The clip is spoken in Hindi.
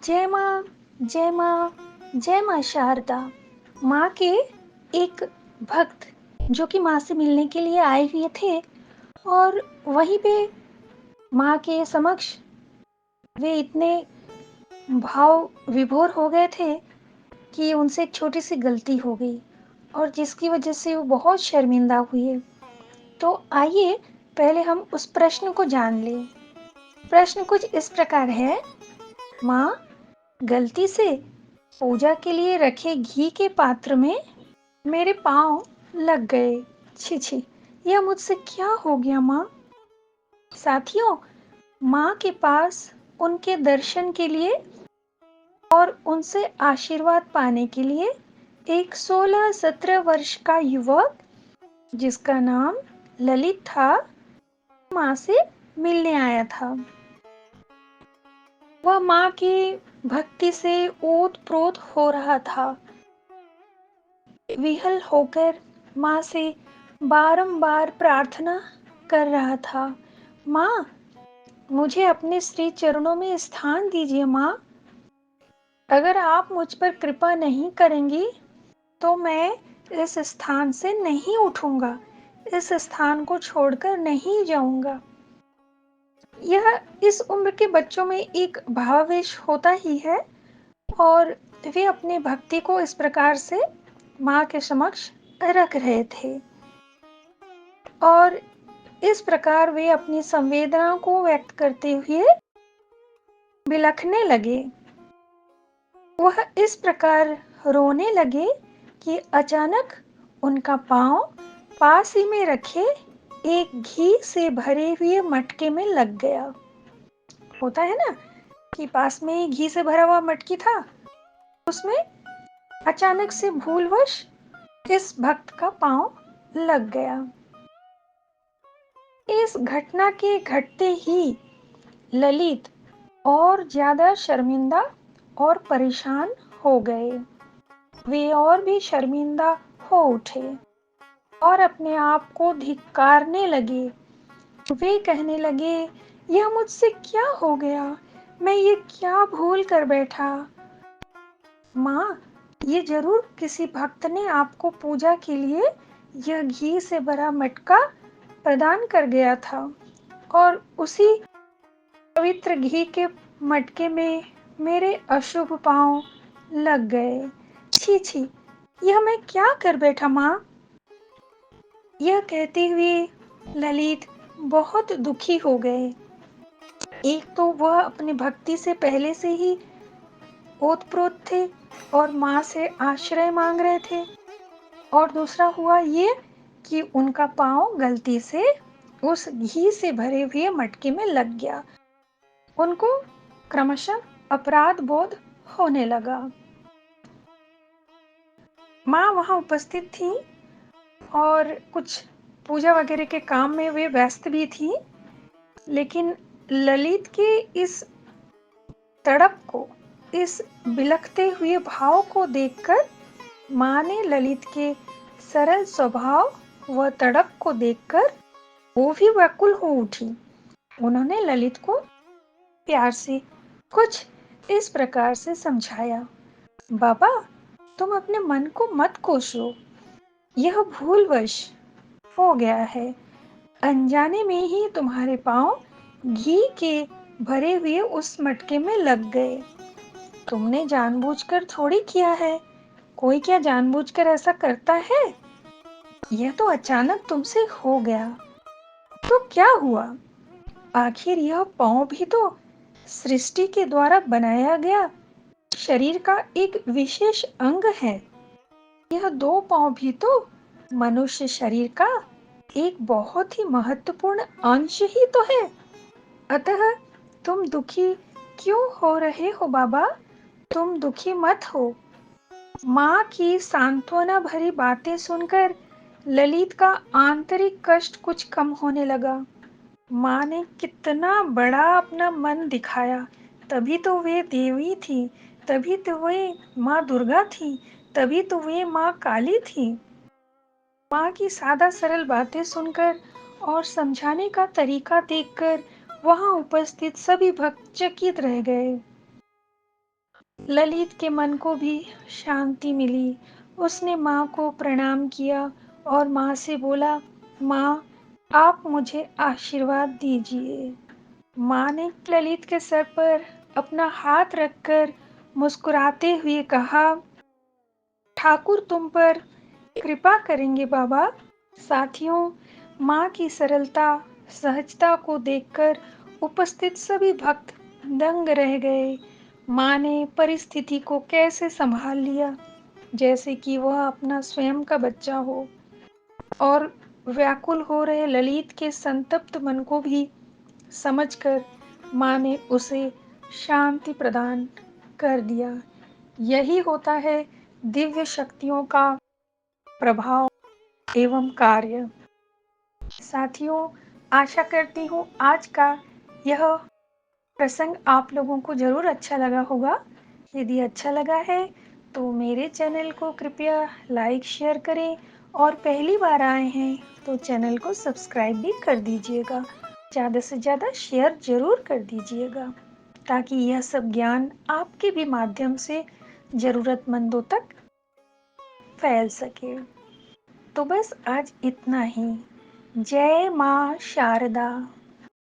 जय माँ, जय माँ, जय माँ शारदा। माँ के एक भक्त जो कि माँ से मिलने के लिए आए हुए थे और वहीं पे माँ के समक्ष वे इतने भाव विभोर हो गए थे कि उनसे एक छोटी सी गलती हो गई और जिसकी वजह से वो बहुत शर्मिंदा हुए। तो आइए पहले हम उस प्रश्न को जान लें। प्रश्न कुछ इस प्रकार है, माँ, गलती से पूजा के लिए रखे घी के पात्र में मेरे पाँव लग गए। छी छी, यह मुझसे क्या हो गया माँ। साथियों, माँ के पास उनके दर्शन के लिए और उनसे आशीर्वाद पाने के लिए एक 16-17 वर्ष का युवक जिसका नाम ललित था, माँ से मिलने आया था। वह माँ की भक्ति से ओत-प्रोत हो रहा था। विह्वल होकर माँ से बारंबार प्रार्थना कर रहा था, माँ, मुझे अपने श्री चरणों में स्थान दीजिए माँ। अगर आप मुझ पर कृपा नहीं करेंगी तो मैं इस स्थान से नहीं उठूंगा, इस स्थान को छोड़कर नहीं जाऊंगा। यह इस उम्र के बच्चों में एक भावावेश होता ही है और वे अपनी भक्ति को इस प्रकार से माँ के समक्ष रख रहे थे और इस प्रकार वे अपनी संवेदनाओं को व्यक्त करते हुए बिलखने लगे। वह इस प्रकार रोने लगे कि अचानक उनका पांव पास ही में रखे एक घी से भरे हुए मटके में लग गया। होता है ना कि पास में ही घी से भरा हुआ मटकी था, उसमें अचानक से भूलवश इस भक्त का पांव लग गया। इस घटना के घटते ही ललित और ज्यादा शर्मिंदा और परेशान हो गए। वे और भी शर्मिंदा हो उठे और अपने आप को धिक्कारने लगे। वे कहने लगे, यह मुझसे क्या हो गया, मैं ये क्या भूल कर बैठा। माँ, ये जरूर किसी भक्त ने आपको पूजा के लिए यह घी से भरा मटका प्रदान कर गया था और उसी पवित्र घी के मटके में मेरे अशुभ पांव लग गए। छी छी, यह मैं क्या कर बैठा माँ। यह कहते हुए ललित बहुत दुखी हो गए। एक तो वह अपनी भक्ति से पहले से ही ओतप्रोत थे और माँ से आश्रय मांग रहे थे और दूसरा हुआ ये कि उनका पांव गलती से उस घी से भरे हुए मटके में लग गया। उनको क्रमशः अपराध बोध होने लगा। माँ वहां उपस्थित थी और कुछ पूजा वगैरह के काम में वे व्यस्त भी थी, लेकिन ललित के इस तड़प को, इस बिलखते हुए भाव को देखकर माँ ने ललित के सरल स्वभाव व तड़प को देखकर वो भी व्याकुल हो उठी। उन्होंने ललित को प्यार से कुछ इस प्रकार से समझाया, बाबा, तुम अपने मन को मत कोसो, यह भूलवश हो गया है। अनजाने में ही तुम्हारे पांव घी के भरे हुए उस मटके में लग गए। तुमने जानबूझकर थोड़ी किया है, कोई क्या जानबूझकर ऐसा करता है। यह तो अचानक तुमसे हो गया। तो क्या हुआ, आखिर यह पांव भी तो सृष्टि के द्वारा बनाया गया शरीर का एक विशेष अंग है। यह दो पांव भी तो मनुष्य शरीर का एक बहुत ही महत्वपूर्ण अंश ही तो है। अतः तुम दुखी क्यों हो रहे हो बाबा, तुम दुखी मत हो। माँ की सांत्वना भरी बातें सुनकर ललित का आंतरिक कष्ट कुछ कम होने लगा। माँ ने कितना बड़ा अपना मन दिखाया, तभी तो वे देवी थी, तभी तो वे माँ दुर्गा थी, तभी तो वे माँ काली थी। माँ की सादा सरल बातें सुनकर और समझाने का तरीका देखकर वहां उपस्थित सभी भक्त चकित रह गए। ललित के मन को भी शांति मिली। उसने माँ को प्रणाम किया और माँ से बोला, माँ, आप मुझे आशीर्वाद दीजिए। माँ ने ललित के सर पर अपना हाथ रखकर मुस्कुराते हुए कहा, ठाकुर तुम पर कृपा करेंगे बाबा। साथियों, माँ की सरलता, सहजता को देखकर उपस्थित सभी भक्त दंग रह गए। माँ ने परिस्थिति को कैसे संभाल लिया, जैसे कि वह अपना स्वयं का बच्चा हो, और व्याकुल हो रहे ललित के संतप्त मन को भी समझकर माँ ने उसे शांति प्रदान कर दिया। यही होता है दिव्य शक्तियों का प्रभाव एवं कार्य। साथियों, आशा करती हूँ आज का यह प्रसंग आप लोगों को जरूर अच्छा लगा होगा। यदि अच्छा लगा है तो मेरे चैनल को कृपया लाइक शेयर करें, और पहली बार आए हैं तो चैनल को सब्सक्राइब भी कर दीजिएगा। ज़्यादा से ज़्यादा शेयर जरूर कर दीजिएगा, ताकि यह सब ज्ञान आपके भी माध्यम से ज़रूरतमंदों तक फैल सके। तो बस आज इतना ही। जय माँ शारदा।